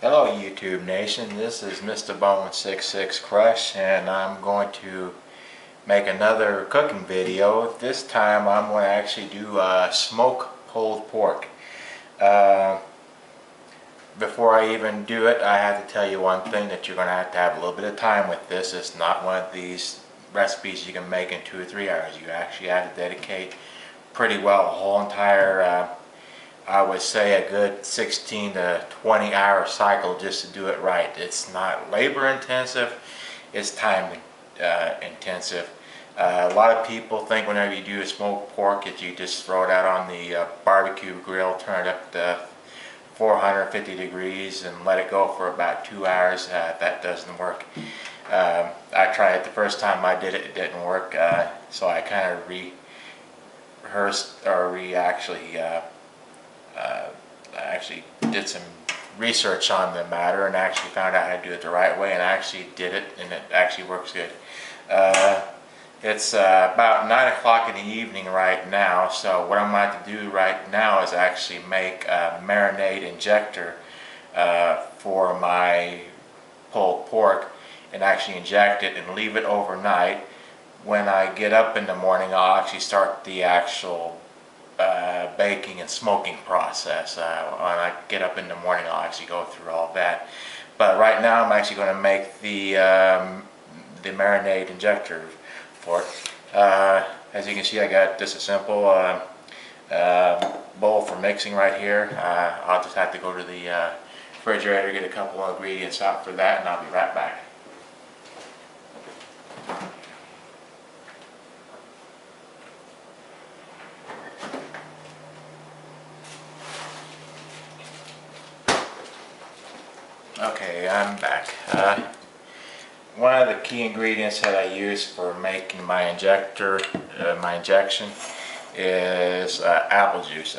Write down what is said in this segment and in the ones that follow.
Hello YouTube Nation, this is Mr. Bone 66 Crush and I'm going to make another cooking video. This time I'm going to actually do smoked pulled pork. Before I even do it, I have to tell you one thing, that you're going to have a little bit of time with this. It's not one of these recipes you can make in 2 or 3 hours. You actually have to dedicate pretty well a whole entire I would say a good 16 to 20 hour cycle just to do it right. It's not labor intensive, it's time intensive. A lot of people think whenever you do a smoked pork that you just throw it out on the barbecue grill, turn it up to 450 degrees and let it go for about 2 hours. That doesn't work. I tried it the first time I did it, it didn't work, so I kind of I actually did some research on the matter and actually found out how to do it the right way, and I actually did it, and it actually works good. It's about 9 o'clock in the evening right now, so what I'm going to have to do right now is actually make a marinade injector for my pulled pork, and actually inject it and leave it overnight. When I get up in the morning, I'll actually start the actual baking and smoking process. When I get up in the morning, I'll actually go through all that. But right now, I'm actually going to make the marinade injector for it. As you can see, I got just a simple bowl for mixing right here. I'll just have to go to the refrigerator, get a couple of ingredients out for that, and I'll be right back. Okay, I'm back. One of the key ingredients that I use for making my injection is apple juice.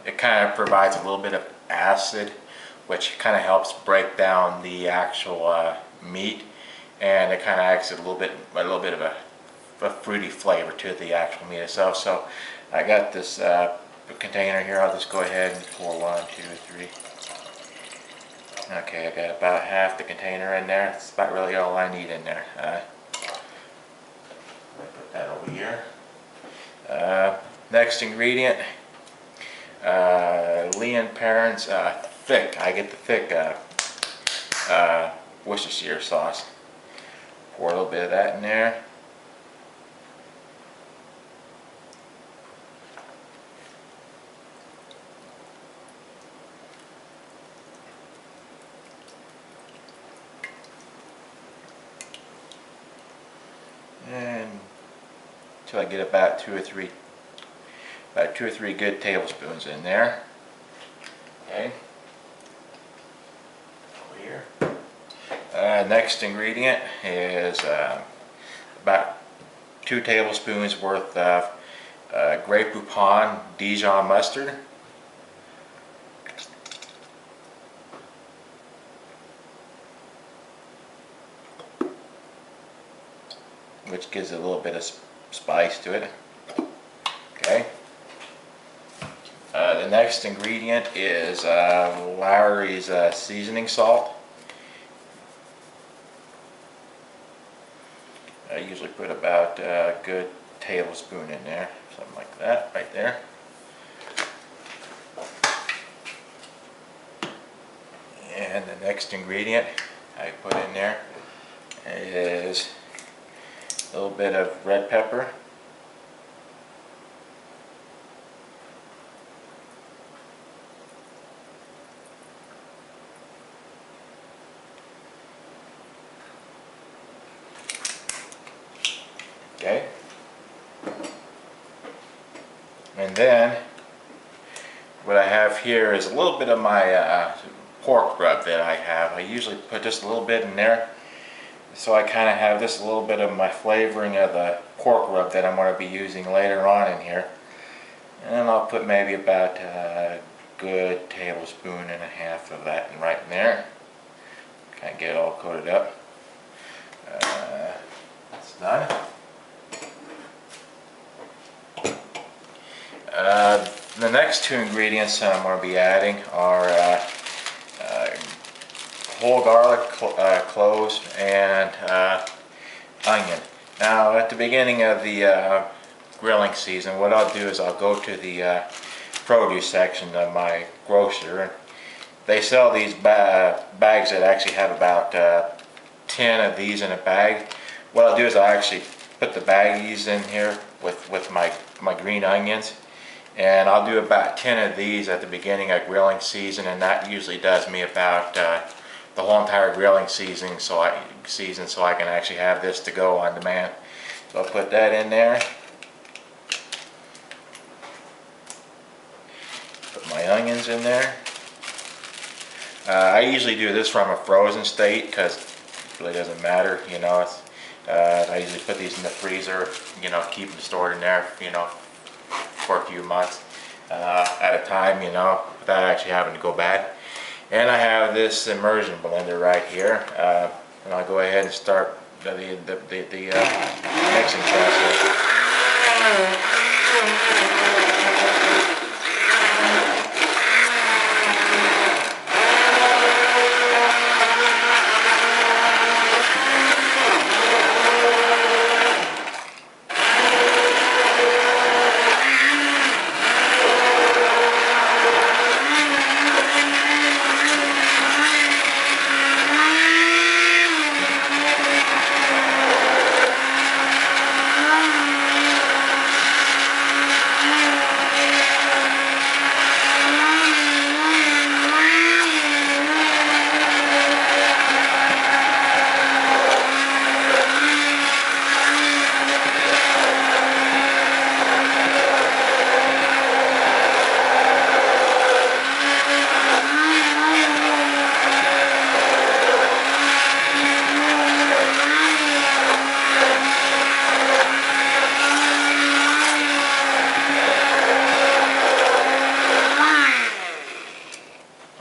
It kind of provides a little bit of acid, which kind of helps break down the actual meat, and it kind of adds a little bit of a fruity flavor to the actual meat itself. So I got this container here. I'll just go ahead and pour 1, 2, 3. Okay, I got about half the container in there. That's about really all I need in there. Put that over here. Next ingredient, Lea & Perrins thick. I get the thick Worcestershire sauce. Pour a little bit of that in there. And until I get about two or three good tablespoons in there. Okay. Over here. Next ingredient is about 2 tablespoons worth of Grey Poupon Dijon mustard. Which gives a little bit of spice to it. Okay. The next ingredient is Lawry's seasoning salt. I usually put about a good tablespoon in there, something like that, right there. And the next ingredient I put in there is a little bit of red pepper. Okay. And then what I have here is a little bit of my pork rub that I have. I usually put just a little bit in there, so I kind of have just a little bit of my flavoring of the pork rub that I'm going to be using later on in here. And then I'll put maybe about a good tablespoon and a half of that right in there. Kind of get it all coated up. That's done. The next 2 ingredients that I'm going to be adding are whole garlic, cloves, and onion. Now at the beginning of the grilling season, what I'll do is I'll go to the produce section of my grocer, and they sell these bags that actually have about 10 of these in a bag. What I'll do is I'll actually put the baggies in here with my green onions, and I'll do about 10 of these at the beginning of grilling season, and that usually does me about the whole entire grilling season, so I can actually have this to go on demand. So I'll put that in there. Put my onions in there. I usually do this from a frozen state because it really doesn't matter, you know. I usually put these in the freezer, you know, keep them stored in there, you know, for a few months at a time, you know, without actually having to go bad. And I have this immersion blender right here, and I'll go ahead and start the mixing process.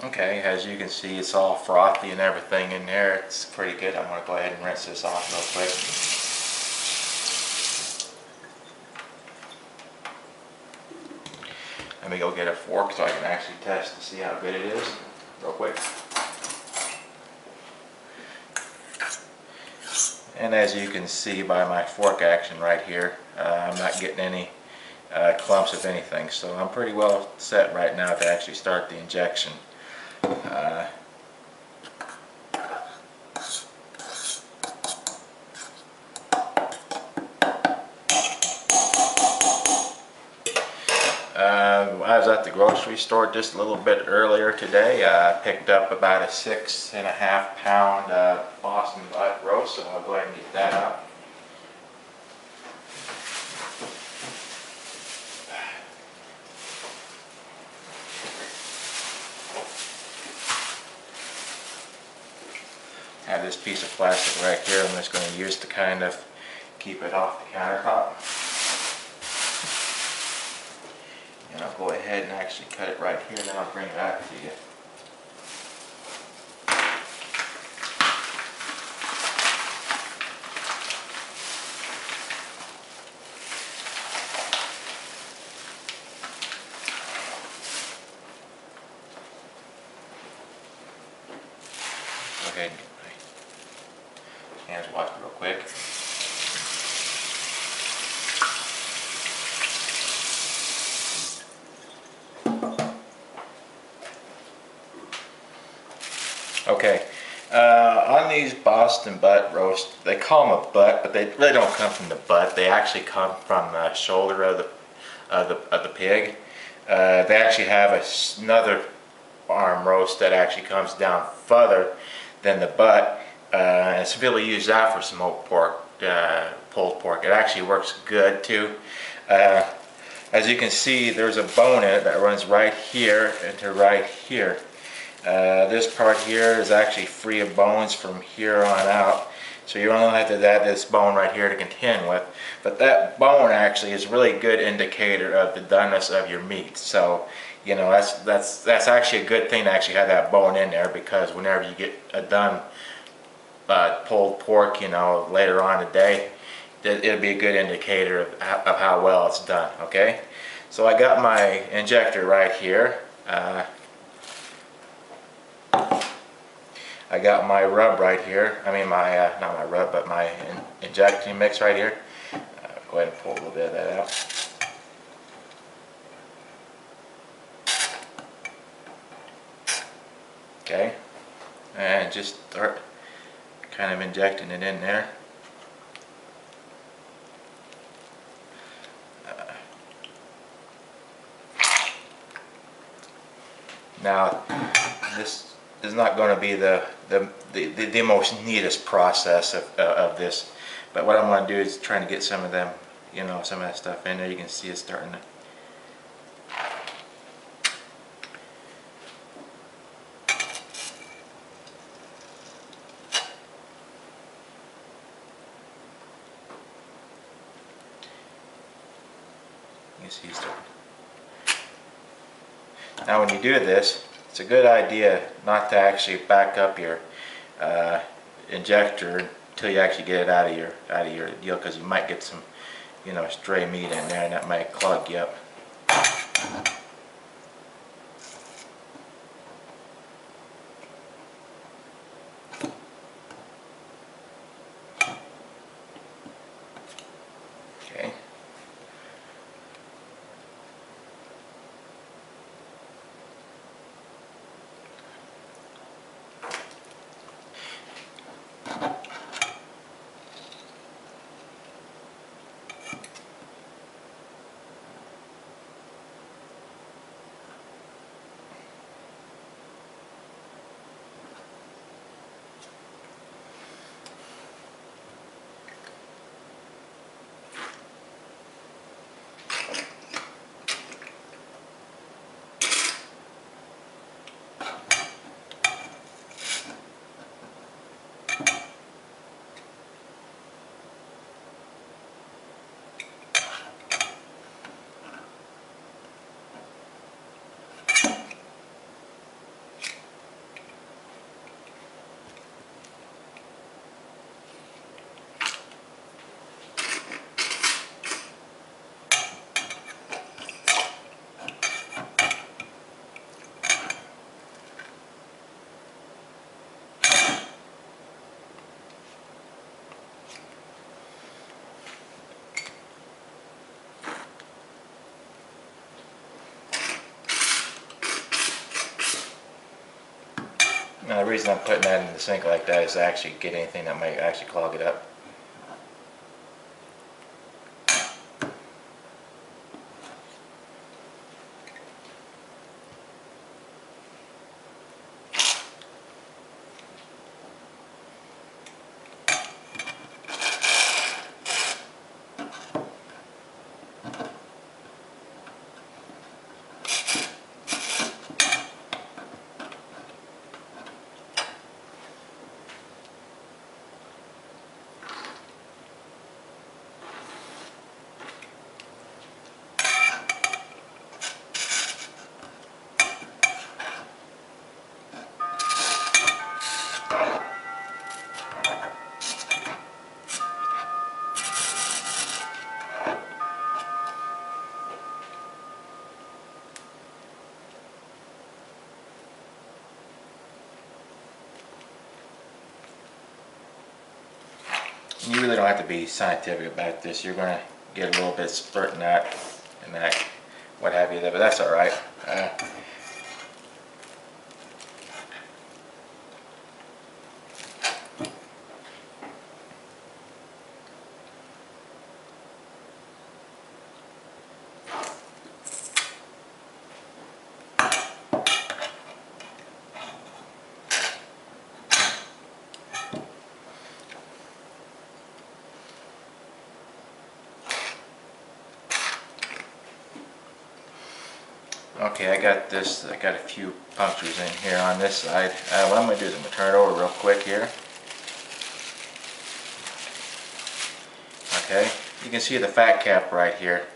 Okay, as you can see, it's all frothy and everything in there. It's pretty good. I'm going to go ahead and rinse this off real quick. Let me go get a fork so I can actually test to see how good it is real quick. And as you can see by my fork action right here, I'm not getting any clumps of anything. So I'm pretty well set right now to actually start the injection. I was at the grocery store just a little bit earlier today. I picked up about a 6.5 pound Boston butt roast, so I'll go ahead and get that out. I have this piece of plastic right here I'm just going to use to kind of keep it off the countertop. And I'll go ahead and actually cut it right here, then I'll bring it back to you. Go ahead and get my hands washed real quick. Okay, on these Boston butt roasts, they call them a butt, but they really don't come from the butt. They actually come from the shoulder of the pig. They actually have another arm roast that actually comes down further than the butt, and it's really used that for smoked pork, pulled pork. It actually works good too. As you can see, there's a bone in it that runs right here into right here. This part here is actually free of bones from here on out, so you only have to add this bone right here to contend with. But that bone actually is a really good indicator of the doneness of your meat. So, you know, that's actually a good thing to actually have that bone in there, because whenever you get a done pulled pork, you know, later on today, it'll be a good indicator of how well it's done. Okay, so I got my injector right here. I got my rub right here. I mean my, not my rub, but my injecting mix right here. Go ahead and pull a little bit of that out. Okay, and just start kind of injecting it in there. Now, this is not going to be the most neatest process of this, but what I'm going to do is trying to get some of them, you know, some of that stuff in there. You can see it starting to. You can see it's starting. Now when you do this, it's a good idea not to actually back up your injector until you actually get it out of your deal, because you might get some, you know, stray meat in there and that might clog you up. Okay. Now the reason I'm putting that in the sink like that is to actually get anything that might actually clog it up. You really don't have to be scientific about this. You're going to get a little bit spurt in that and that, what have you there, but that's all right. Okay, I got a few punctures in here on this side. What I'm going to do is I'm going to turn it over real quick here. Okay, you can see the fat cap right here.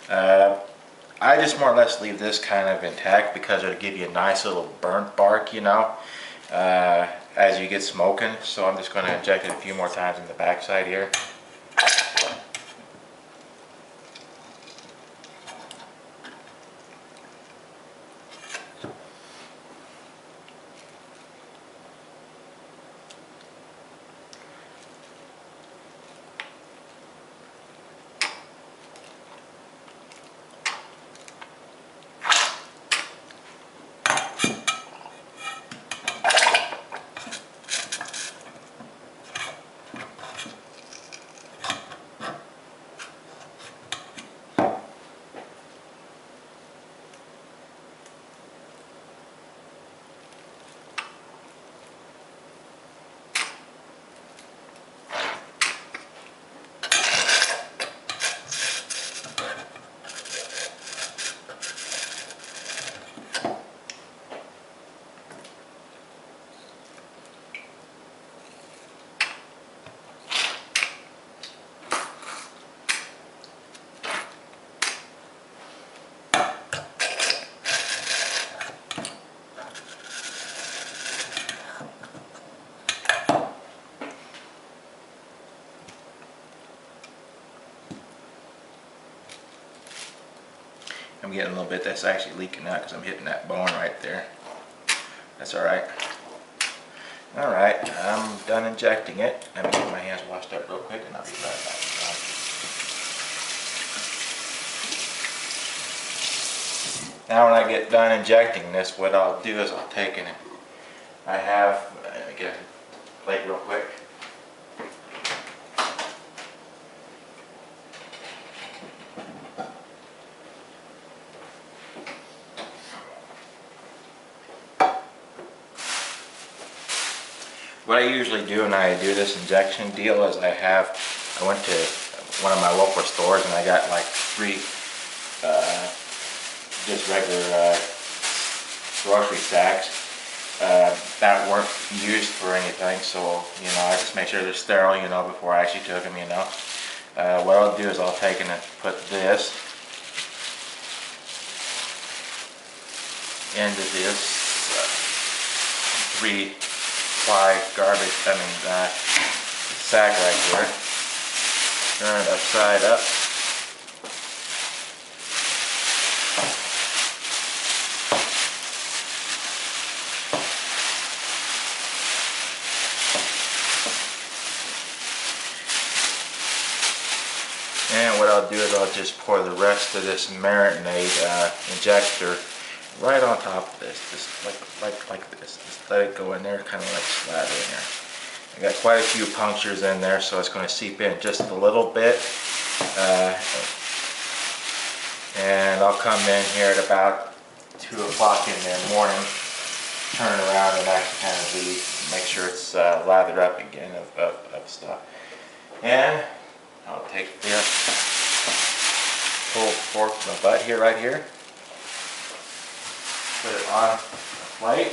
I just more or less leave this kind of intact because it'll give you a nice little burnt bark, you know, as you get smoking. So I'm just going to inject it a few more times in the backside here. getting a little bit that's actually leaking out because I'm hitting that bone right there. That's alright. Alright, I'm done injecting it. Let me get my hands washed up real quick and I'll be right back. Now when I get done injecting this, what I'll do is I'll take it. I have, let me get a plate real quick. What I usually do when I do this injection deal is I went to one of my local stores and I got like 3 just regular grocery sacks that weren't used for anything, so you know, I just make sure they're sterile, you know, before I actually took them, you know. What I'll do is I'll take and put this into this 3-ply garbage, sack right here. Turn it upside up. And what I'll do is I'll just pour the rest of this marinade injector right on top of this, just like this. Just let it go in there, kind of like slather in there. I got quite a few punctures in there, so it's going to seep in just a little bit. And I'll come in here at about 2 o'clock in the morning, turn around and actually kind of make sure it's lathered up again of stuff. And I'll take the pull fork from the butt here, right here. Put it on a plate.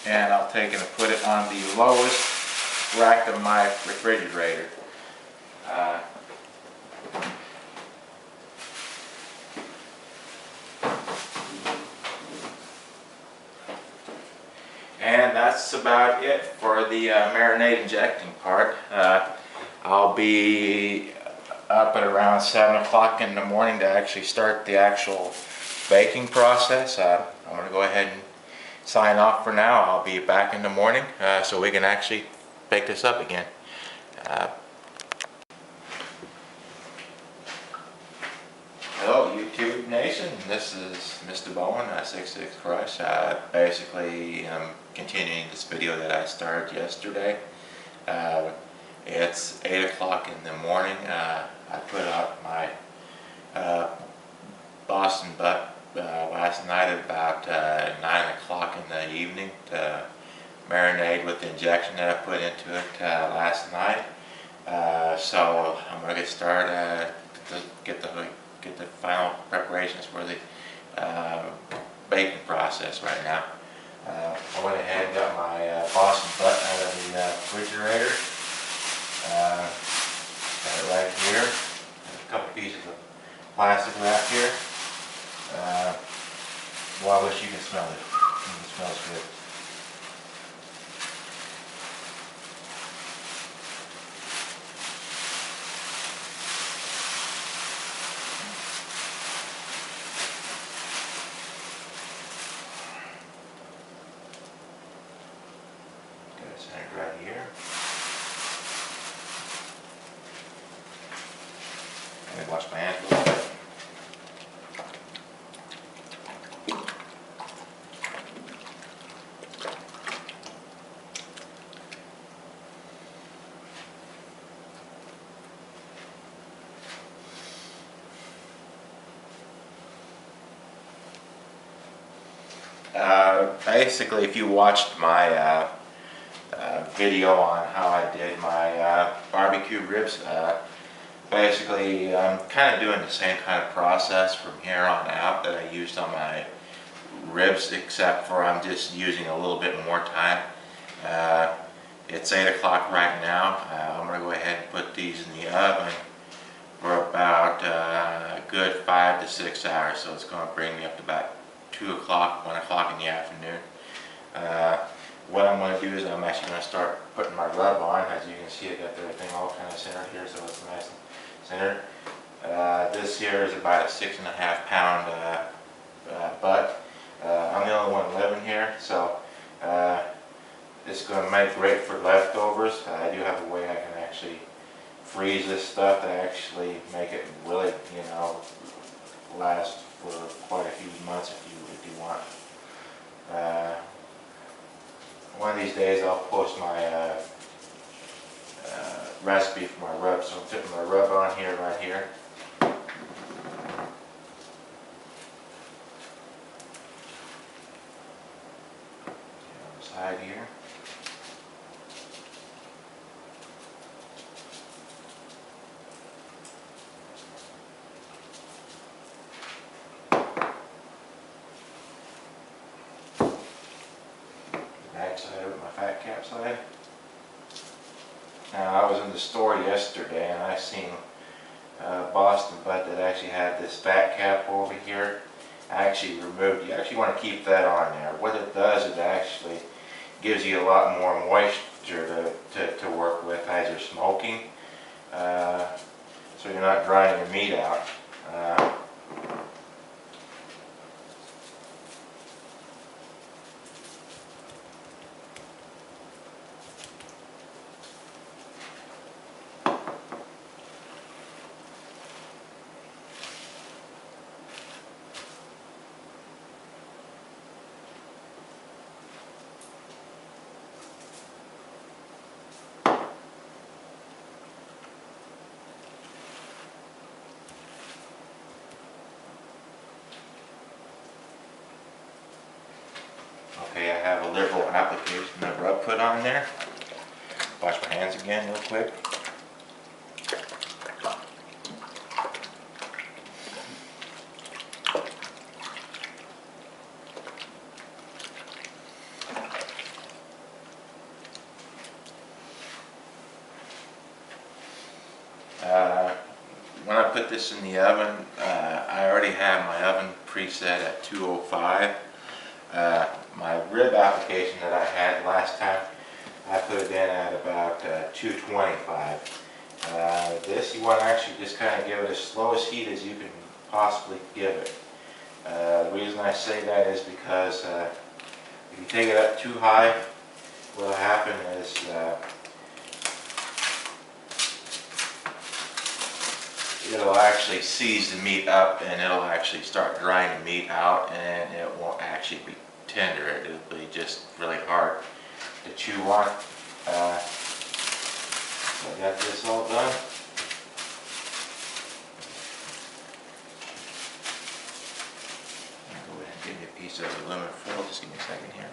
And I'll take it and put it on the lowest rack of my refrigerator. And that's about it for the marinade injecting part. I'll be up at around 7 o'clock in the morning to actually start the actual baking process. I'm going to go ahead and sign off for now. I'll be back in the morning so we can actually bake this up again. Hello YouTube Nation, this is Mr. Bowen, 66 Crush. Basically, I'm continuing this video that I started yesterday. It's 8 o'clock in the morning. I put out my Boston butt last night at about 9 o'clock in the evening to marinade with the injection that I put into it last night. So I'm going to get started to get the final preparations for the baking process right now. I went ahead and got my Boston butt out of the refrigerator. Got it right here. A couple pieces of plastic wrap here. Well, I wish you could smell it. It smells good. Got it centered right here. Let me wash my hands a little bit. Basically, if you watched my video on how I did my barbecue ribs, basically I'm kind of doing the same kind of process from here on out that I used on my ribs, except for I'm just using a little bit more time. It's 8 o'clock right now. I'm going to go ahead and put these in the oven for about a good 5 to 6 hours, so it's going to bring me up to about 2 o'clock, 1 o'clock in the afternoon. What I'm going to do is I'm actually going to start putting my rub on. As you can see, I got everything all kind of centered here, so it's nice and centered. This here is about a 6.5 pound butt. I'm the only one living here, so it's going to make great for leftovers. I do have a way I can actually freeze this stuff to actually make it really, last for quite a few months if you want. One of these days I'll post my recipe for my rub. So I'm putting my rub on here, right here. On the side here. Back side of it, my fat cap side. Now I was in the store yesterday and I seen Boston butt that actually had this fat cap over here. I actually removed. You actually want to keep that on there. What it does, it actually gives you a lot more moisture to work with as you're smoking, so you're not drying your meat out. Okay, I have a liberal application of rub put on there. Wash my hands again real quick. When I put this in the oven, I already have my oven preset at 205. My rib application that I had last time, I put it in at about 225. This you want to actually just kind of give it as slow as heat as you can possibly give it. The reason I say that is because if you take it up too high, what will happen is it'll actually seize the meat up and it'll actually start drying the meat out, and it won't actually be tender. It'll be just really hard to chew on. So I got this all done. I'll go ahead and give me a piece of aluminum foil. Just give me a second here.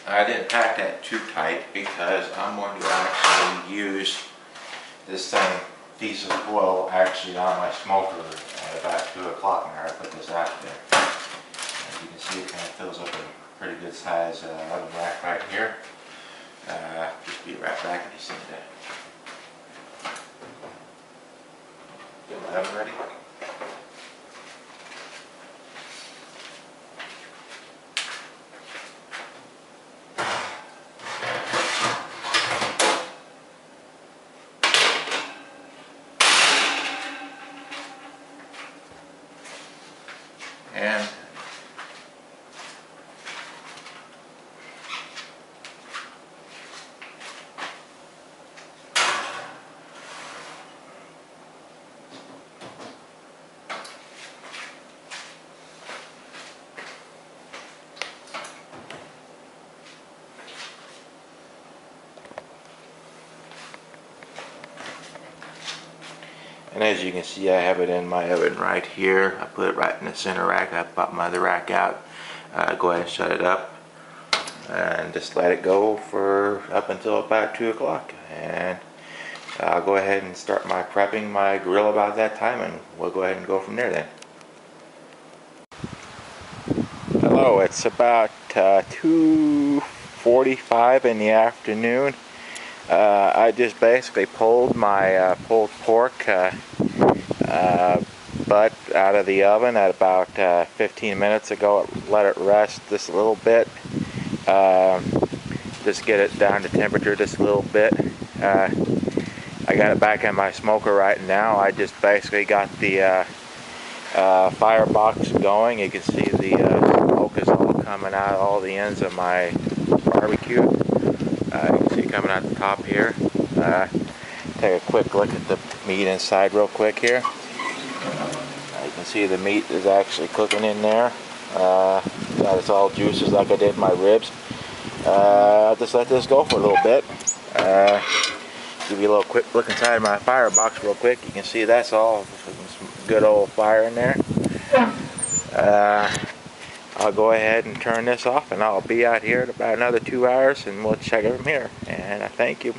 I didn't pack that too tight because I'm going to actually use this same piece of foil actually on my smoker at about 2 o'clock when I put this out there. As you can see, it kind of fills up a pretty good size oven rack right here. Just be right back if you see that. Get my oven ready. And as you can see, I have it in my oven right here. I put it right in the center rack. I pop my other rack out. Go ahead and shut it up. And just let it go for up until about 2 o'clock. And I'll go ahead and start my prepping my grill about that time, and we'll go ahead and go from there then. Hello, it's about 2:45 in the afternoon. I just basically pulled my pulled pork butt out of the oven at about 15 minutes ago. Let it rest just a little bit. Just get it down to temperature just a little bit. I got it back in my smoker right now. I just basically got the firebox going. You can see the smoke is all coming out all the ends of my barbecue. You can see coming out the top here. Take a quick look at the meat inside real quick here. You can see the meat is actually cooking in there. Got its all juices like I did my ribs. I'll just let this go for a little bit. Give you a little quick look inside my firebox real quick. You can see that's all some good old fire in there. I'll go ahead and turn this off, and I'll be out here in about another 2 hours, and we'll check it from here. And I thank you.